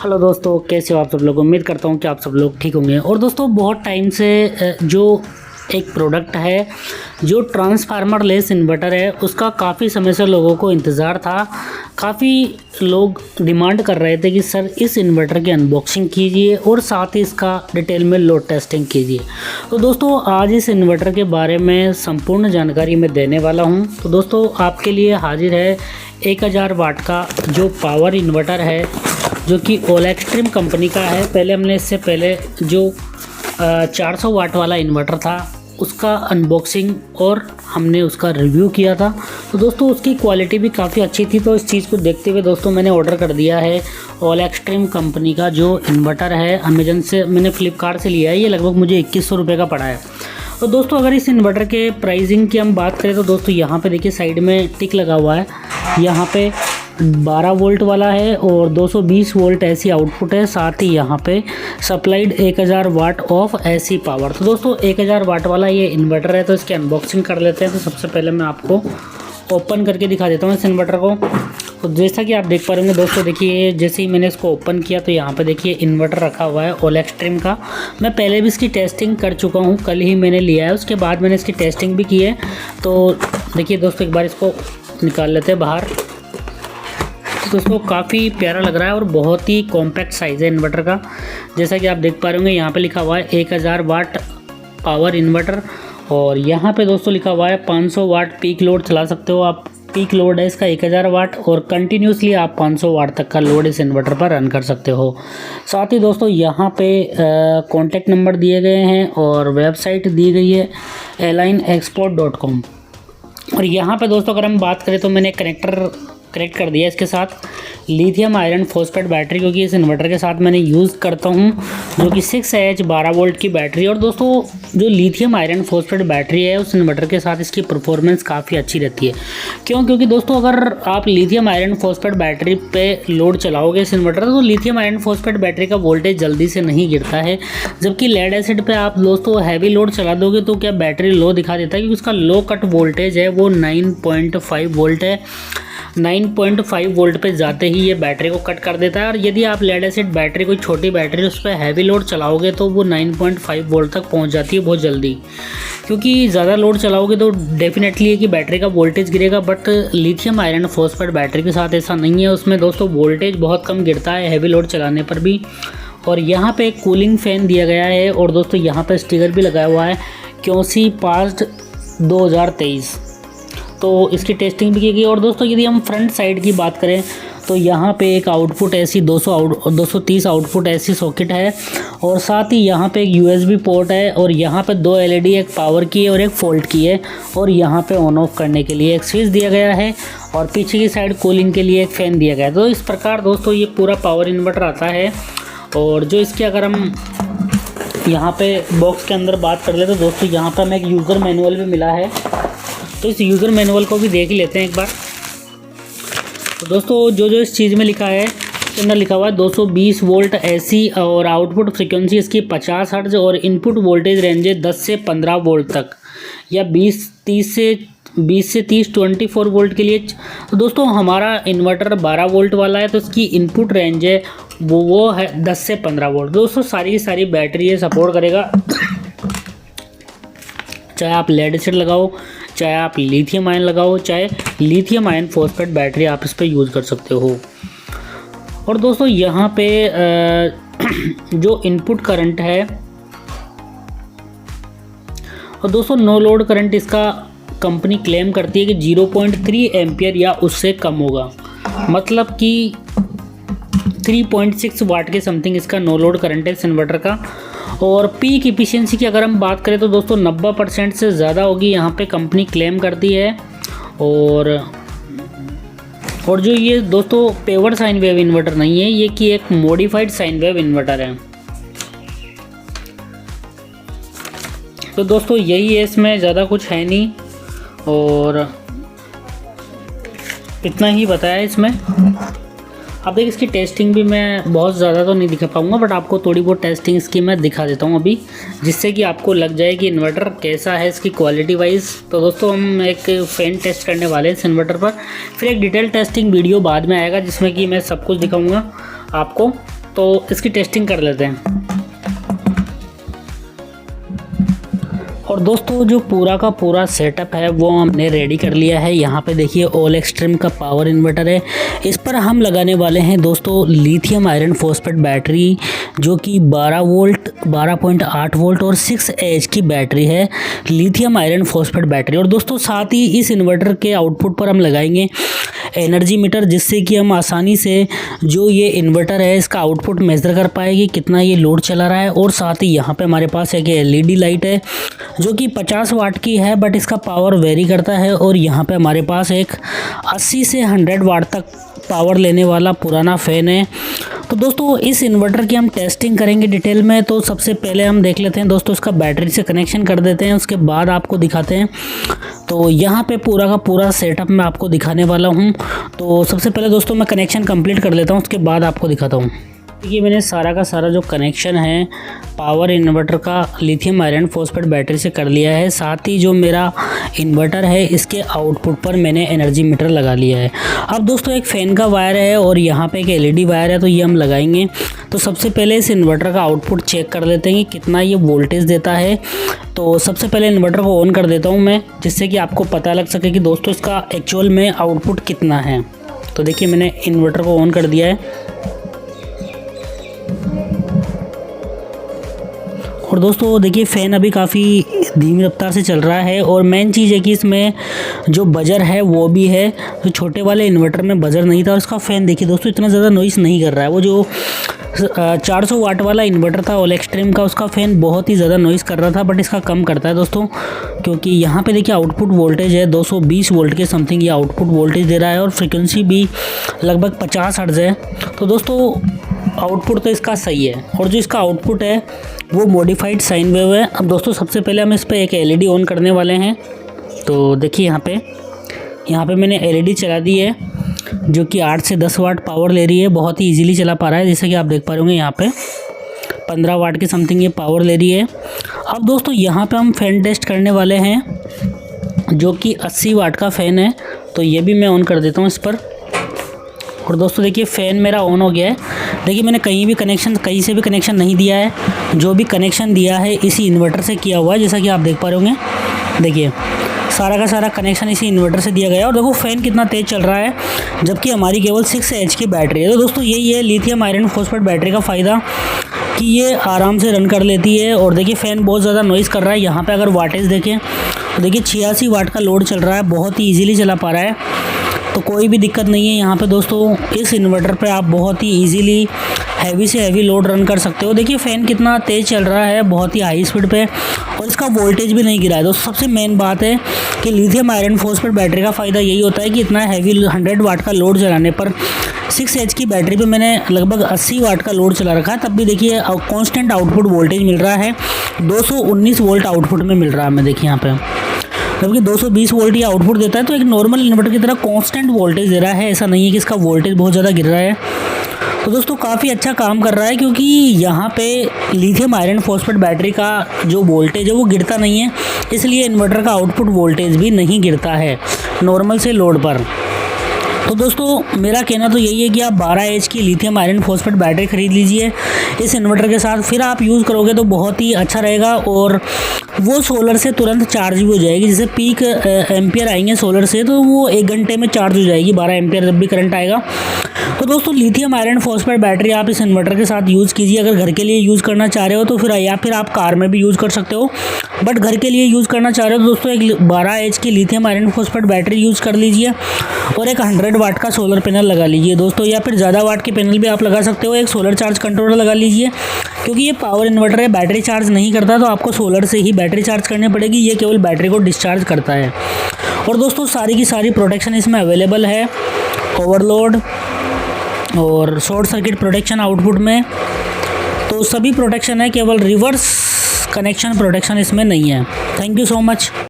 Hello दोस्तों, कैसे हो आप सब लोग। उम्मीद करता हूँ कि आप सब लोग ठीक होंगे। और दोस्तों बहुत टाइम से जो एक प्रोडक्ट है जो ट्रांसफार्मर लेस इन्वर्टर है, उसका काफ़ी समय से लोगों को इंतज़ार था। काफ़ी लोग डिमांड कर रहे थे कि सर इस इन्वर्टर की अनबॉक्सिंग कीजिए और साथ ही इसका डिटेल में लोड टेस्टिंग कीजिए। तो दोस्तों आज इस इन्वर्टर के बारे में संपूर्ण जानकारी मैं देने वाला हूं। तो दोस्तों आपके लिए हाजिर है 1000 वाट का जो पावर इन्वर्टर है, जो कि ओलेक्ट्रिम कंपनी का है। पहले हमने इससे पहले जो 400 वाट वाला इन्वर्टर था उसका अनबॉक्सिंग और हमने उसका रिव्यू किया था। तो दोस्तों उसकी क्वालिटी भी काफ़ी अच्छी थी। तो इस चीज़ को देखते हुए दोस्तों मैंने ऑर्डर कर दिया है ओलेक्ट्रिम कंपनी का जो इन्वर्टर है। अमेजन से मैंने फ़्लिपकार्ट से लिया है। ये लगभग मुझे 2100 रुपये का पड़ा है। तो दोस्तों अगर इस इन्वर्टर के प्राइसिंग की हम बात करें तो दोस्तों यहाँ पे देखिए साइड में टिक लगा हुआ है। यहाँ पे 12 वोल्ट वाला है और 220 वोल्ट ऐसी आउटपुट है। साथ ही यहाँ पे सप्लाइड 1000 वाट ऑफ ऐसी पावर। तो दोस्तों 1000 वाट वाला ये इन्वर्टर है। तो इसकी अनबॉक्सिंग कर लेते हैं। तो सबसे पहले मैं आपको ओपन करके दिखा देता हूँ इस इन्वर्टर को। तो जैसा कि आप देख पा रहे होंगे दोस्तों, देखिए जैसे ही मैंने इसको ओपन किया तो यहाँ पे देखिए इन्वर्टर रखा हुआ है ओलेक्ट्रिम का। मैं पहले भी इसकी टेस्टिंग कर चुका हूँ, कल ही मैंने लिया है। उसके बाद मैंने इसकी टेस्टिंग भी की है। तो देखिए दोस्तों एक बार इसको निकाल लेते हैं बाहर। तो इसको काफ़ी प्यारा लग रहा है और बहुत ही कॉम्पैक्ट साइज़ है इन्वर्टर का। जैसा कि आप देख पा रहे होंगे यहाँ पे लिखा हुआ है 1000 वाट पावर इन्वर्टर। और यहाँ पे दोस्तों लिखा हुआ है 500 वाट पीक लोड चला सकते हो आप। पीक लोड है इसका 1000 वाट और कंटिन्यूसली आप 500 वाट तक का लोड इस इन्वर्टर पर रन कर सकते हो। साथ ही दोस्तों यहाँ पे कॉन्टैक्ट नंबर दिए गए हैं और वेबसाइट दी गई है align-export.com। और यहाँ पे दोस्तों अगर हम बात करें तो मैंने कनेक्टर कनेक्ट कर दिया इसके साथ लिथियम आयरन फॉस्फेट बैटरी, क्योंकि इस इन्वर्टर के साथ मैंने यूज़ करता हूँ जो कि 6Ah 12 वोल्ट की बैटरी। और दोस्तों जो लिथियम आयरन फॉस्फेट बैटरी है उस इन्वर्टर के साथ इसकी परफॉर्मेंस काफ़ी अच्छी रहती है। क्यों? क्योंकि दोस्तों अगर आप लिथियम आयरन फॉस्फेट बैटरी पे लोड चलाओगे इस इन्वर्टर तो लिथियम आयरन फॉस्फेट बैटरी का वोल्टेज जल्दी से नहीं गिरता है। जबकि लेड एसिड पे आप दोस्तों हैवी लोड चला दोगे तो क्या बैटरी लो दिखा देता है, क्योंकि उसका लो कट वोल्टेज है वो 9.5 वोल्ट है। 9.5 वोल्ट पे जाते ही ये बैटरी को कट कर देता है। और यदि आप लेड एसिड बैटरी कोई छोटी बैटरी उस पर हैवी लोड चलाओगे तो वो 9.5 वोल्ट तक पहुंच जाती है बहुत जल्दी। क्योंकि ज़्यादा लोड चलाओगे तो डेफिनेटली है कि बैटरी का वोल्टेज गिरेगा। But lithium iron phosphate battery के साथ ऐसा नहीं है। उसमें दोस्तों वोल्टेज बहुत कम गिरता है हैवी लोड चलाने पर भी। और यहाँ पे एक कूलिंग फ़ैन दिया गया है। और दोस्तों यहाँ पे स्टिकर भी लगाया हुआ है क्योंकि पास्ट 2023। तो इसकी टेस्टिंग भी की गई। और दोस्तों यदि हम फ्रंट साइड की बात करें तो यहाँ पे एक आउटपुट ऐसी 230 आउटपुट ऐसी सॉकेट है। और साथ ही यहाँ पे एक USB पोर्ट है। और यहाँ पे 2 LED, एक पावर की है और एक फोल्ट की है। और यहाँ पे ऑन ऑफ करने के लिए एक स्विच दिया गया है। और पीछे की साइड कूलिंग के लिए एक फ़ैन दिया गया है। तो इस प्रकार दोस्तों ये पूरा पावर इन्वर्टर आता है। और जो इसके अगर हम यहाँ पे बॉक्स के अंदर बात कर ले तो दोस्तों यहाँ पर हमें एक यूज़र मैनुअल भी मिला है। तो इस यूज़र मैनुअल को भी देख ही लेते हैं एक बार। तो दोस्तों जो इस चीज़ में लिखा है इसके अंदर लिखा हुआ है 220 वोल्ट AC और आउटपुट फ्रीक्वेंसी इसकी 50 हर्ट्ज और इनपुट वोल्टेज रेंज है 10 से 15 वोल्ट तक, या 20 से 30 24 वोल्ट के लिए। तो दोस्तों हमारा इन्वर्टर 12 वोल्ट वाला है तो इसकी इनपुट रेंज है वो है 10 से 15 वोल्ट। दोस्तों सारी की सारी बैटरी ये सपोर्ट करेगा। चाहे आप लेड एसिड लगाओ, चाहे आप लिथियम आयन लगाओ, चाहे लिथियम आयन फॉस्फेट बैटरी आप इस पर यूज़ कर सकते हो। और दोस्तों यहाँ पे जो इनपुट करंट है, और दोस्तों नो लोड करंट इसका कंपनी क्लेम करती है कि 0.3 एम्पियर या उससे कम होगा। मतलब कि 3.6 वाट के समथिंग इसका नो लोड करंट है इस इन्वर्टर का। और पीक इफिशिएंसी की अगर हम बात करें तो दोस्तों 90% से ज़्यादा होगी, यहाँ पे कंपनी क्लेम करती है। और जो ये दोस्तों पेवर साइन वेव इन्वर्टर नहीं है, ये कि एक मॉडिफाइड साइन वेव इन्वर्टर है। तो दोस्तों यही है, इसमें ज़्यादा कुछ है नहीं और इतना ही बताया इसमें। अब देखिए इसकी टेस्टिंग भी मैं बहुत ज़्यादा तो नहीं दिखा पाऊँगा, बट आपको थोड़ी बहुत टेस्टिंग इसकी मैं दिखा देता हूँ अभी, जिससे कि आपको लग जाए कि इन्वर्टर कैसा है इसकी क्वालिटी वाइज। तो दोस्तों हम एक फ़ैन टेस्ट करने वाले हैं इस इन्वर्टर पर, फिर एक डिटेल टेस्टिंग वीडियो बाद में आएगा जिसमें कि मैं सब कुछ दिखाऊँगा आपको। तो इसकी टेस्टिंग कर लेते हैं। और दोस्तों जो पूरा का पूरा सेटअप है वो हमने रेडी कर लिया है। यहाँ पे देखिए ऑल एक्सट्रीम का पावर इन्वर्टर है। इस पर हम लगाने वाले हैं दोस्तों लिथियम आयरन फॉस्फेट बैटरी, जो कि 12 वोल्ट, 12.8 वोल्ट और 6 की बैटरी है, लिथियम आयरन फॉस्फेट बैटरी। और दोस्तों साथ ही इस इन्वर्टर के आउटपुट पर हम लगाएंगे एनर्जी मीटर, जिससे कि हम आसानी से जो ये इन्वर्टर है इसका आउटपुट मेज़र कर पाएंगे कितना ये लोड चला रहा है। और साथ ही यहाँ पे हमारे पास एक LED लाइट है जो कि 50 वाट की है, बट इसका पावर वेरी करता है। और यहाँ पे हमारे पास एक 80 से 100 वाट तक पावर लेने वाला पुराना फ़ैन है। तो दोस्तों इस इन्वर्टर की हम टेस्टिंग करेंगे डिटेल में। तो सबसे पहले हम देख लेते हैं दोस्तों, इसका बैटरी से कनेक्शन कर देते हैं, उसके बाद आपको दिखाते हैं। तो यहाँ पे पूरा का पूरा सेटअप मैं आपको दिखाने वाला हूँ। तो सबसे पहले दोस्तों मैं कनेक्शन कंप्लीट कर लेता हूँ, उसके बाद आपको दिखाता हूँ। देखिए मैंने सारा का सारा जो कनेक्शन है पावर इन्वर्टर का लिथियम आयरन फॉस्फेट बैटरी से कर लिया है। साथ ही जो मेरा इन्वर्टर है इसके आउटपुट पर मैंने एनर्जी मीटर लगा लिया है। अब दोस्तों एक फ़ैन का वायर है और यहाँ पे एक LED वायर है, तो ये हम लगाएंगे। तो सबसे पहले इस इन्वर्टर का आउटपुट चेक कर लेते हैं कि कितना ये वोल्टेज देता है। तो सबसे पहले इन्वर्टर को ऑन कर देता हूँ मैं, जिससे कि आपको पता लग सके कि दोस्तों इसका एक्चुअल में आउटपुट कितना है। तो देखिए मैंने इन्वर्टर को ऑन कर दिया है। और दोस्तों देखिए फ़ैन अभी काफ़ी धीमी रफ्तार से चल रहा है। और मेन चीज़ है कि इसमें जो बजर है वो भी है। तो छोटे वाले इन्वर्टर में बजर नहीं था और इसका फ़ैन देखिए दोस्तों इतना ज़्यादा नॉइस नहीं कर रहा है। वो जो 400 वाट वाला इन्वर्टर था ऑल एक्सट्रीम का, उसका फ़ैन बहुत ही ज़्यादा नॉइस कर रहा था, बट इसका कम करता है दोस्तों, क्योंकि यहाँ पे देखिए आउटपुट वोल्टेज है 220 वोल्ट के समथिंग ये आउटपुट वोल्टेज दे रहा है। और फ्रिक्वेंसी भी लगभग 50 हर्ट्ज़ है। तो दोस्तों आउटपुट तो इसका सही है। और जो इसका आउटपुट है वो मॉडिफाइड साइन वेव है। अब दोस्तों सबसे पहले हम इस पर एक LED ऑन करने वाले हैं। तो देखिए यहाँ पे मैंने LED चला दी है, जो कि 8 से 10 वाट पावर ले रही है। बहुत ही इजीली चला पा रहा है, जैसे कि आप देख पा रहे होंगे यहाँ पे 15 वाट के समथिंग ये पावर ले रही है। अब दोस्तों यहाँ पे हम फ़ैन टेस्ट करने वाले हैं, जो कि 80 वाट का फ़ैन है। तो ये भी मैं ऑन कर देता हूँ इस पर। और दोस्तों देखिए फ़ैन मेरा ऑन हो गया है। देखिए मैंने कहीं से भी कनेक्शन नहीं दिया है, जो भी कनेक्शन दिया है इसी इन्वर्टर से किया हुआ है, जैसा कि आप देख पा रहे होंगे। देखिए सारा का सारा कनेक्शन इसी इन्वर्टर से दिया गया है। और देखो फ़ैन कितना तेज़ चल रहा है, जबकि हमारी केवल 6 की बैटरी है। तो दोस्तों यही है लिथियम आयरन फॉस्फेट बैटरी का फ़ायदा, कि ये आराम से रन कर लेती है। और देखिए फ़ैन बहुत ज़्यादा नॉइज़ कर रहा है। यहाँ पे अगर वाटेज देखें तो देखिए 86 वाट का लोड चल रहा है, बहुत ही ईजिली चला पा रहा है। तो कोई भी दिक्कत नहीं है यहाँ पे दोस्तों। इस इन्वर्टर पे आप बहुत ही इजीली हैवी से हैवी लोड रन कर सकते हो। देखिए फ़ैन कितना तेज़ चल रहा है, बहुत ही हाई स्पीड पे, और इसका वोल्टेज भी नहीं गिरा है। दोस्तों सबसे मेन बात है कि लिथियम आयरन फॉस्फेट बैटरी का फ़ायदा यही होता है कि इतना हैवी 100 वाट का लोड चलाने पर 6 की बैटरी पे मैंने लगभग 80 वाट का लोड चला रखा है, तब भी देखिए कांस्टेंट आउटपुट वोल्टेज मिल रहा है। 219 वोल्ट आउटपुट में मिल रहा है हमें, देखिए यहाँ पे, जबकि 220 वोल्ट ये आउटपुट देता है। तो एक नॉर्मल इन्वर्टर की तरह कांस्टेंट वोल्टेज दे रहा है, ऐसा नहीं है कि इसका वोल्टेज बहुत ज़्यादा गिर रहा है। तो दोस्तों काफ़ी अच्छा काम कर रहा है, क्योंकि यहाँ पे लिथियम आयरन फॉस्फेट बैटरी का जो वोल्टेज है वो गिरता नहीं है, इसलिए इन्वर्टर का आउटपुट वोल्टेज भी नहीं गिरता है नॉर्मल से लोड पर। तो दोस्तों मेरा कहना तो यही है कि आप 12H की लिथियम आयरन फॉस्फेट बैटरी ख़रीद लीजिए इस इन्वर्टर के साथ, फिर आप यूज़ करोगे तो बहुत ही अच्छा रहेगा। और वो सोलर से तुरंत चार्ज भी हो जाएगी। जैसे पीक एम्पियर आएंगे सोलर से, तो वो 1 घंटे में चार्ज हो जाएगी 12 एम्पियर जब भी करंट आएगा। तो दोस्तों लिथियम आयरन फॉस्फेट बैटरी आप इस इन्वर्टर के साथ यूज़ कीजिए। अगर घर के लिए यूज़ करना चाह रहे हो तो फिर, या फिर आप कार में भी यूज़ कर सकते हो, बट घर के लिए यूज़ करना चाह रहे हो तो दोस्तों एक 12H की lithium iron phosphate battery use कर लीजिए और एक 100 वाट का सोलर पैनल लगा लीजिए दोस्तों, या फिर ज़्यादा वाट के पैनल भी आप लगा सकते हो। एक सोलर चार्ज कंट्रोलर लगा लीजिए, क्योंकि ये पावर इन्वर्टर है, बैटरी चार्ज नहीं करता, तो आपको सोलर से ही बैटरी चार्ज करनी पड़ेगी। ये केवल बैटरी को डिस्चार्ज करता है। और दोस्तों सारी की सारी प्रोटेक्शन इसमें अवेलेबल है, ओवरलोड और शॉर्ट सर्किट प्रोटेक्शन आउटपुट में, तो सभी प्रोटेक्शन है, केवल रिवर्स कनेक्शन प्रोटेक्शन इसमें नहीं है। Thank you so much.